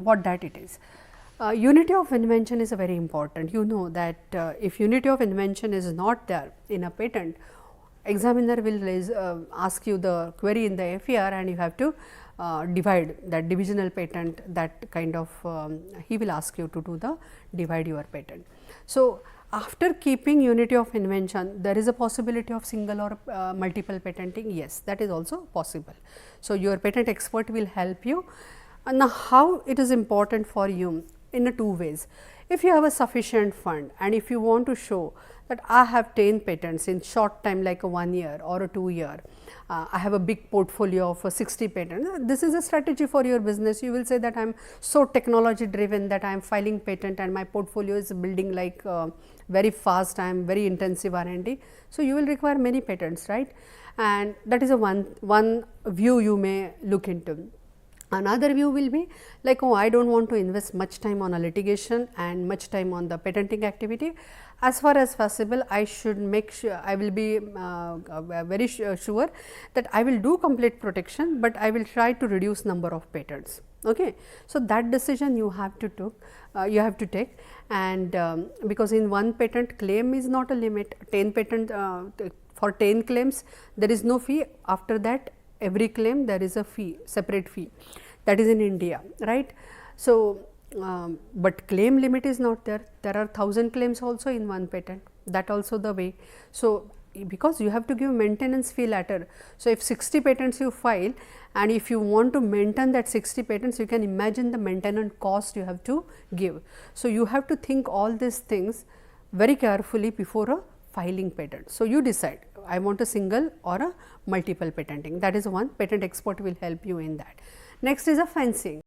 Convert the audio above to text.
what that it is. Unity of invention is very important. You know that if unity of invention is not there in a patent, examiner will ask you the query in the FER, and you have to divide that divisional patent, that kind of he will ask you to do the divide your patent. So, after keeping unity of invention, there is a possibility of single or multiple patenting. Yes, that is also possible. So, your patent expert will help you. And now, how it is important for you in a two ways. If you have a sufficient fund and if you want to show that I have 10 patents in short time like a 1 year or a 2 year, I have a big portfolio of 60 patents. This is a strategy for your business. You will say that I am so technology driven that I am filing patent and my portfolio is building like very fast, I am very intensive R&D. So, you will require many patents, right, and that is a one view you may look into. Another view will be like, oh, I do not want to invest much time on a litigation and much time on the patenting activity. As far as possible, I should make sure, I will be very sure that I will do complete protection, but I will try to reduce number of patents. Okay. So, that decision you have to take, and because in one patent claim is not a limit, 10 patent for 10 claims there is no fee. After that, every claim there is a fee, separate fee, that is in India, right. So, but claim limit is not there. There are 1000 claims also in one patent, that also the way. So, because you have to give maintenance fee later. So, if 60 patents you file and if you want to maintain that 60 patents, you can imagine the maintenance cost you have to give. So, you have to think all these things very carefully before a filing patent. So, you decide I want a single or a multiple patenting, that is one patent expert will help you in that. Next is a fencing.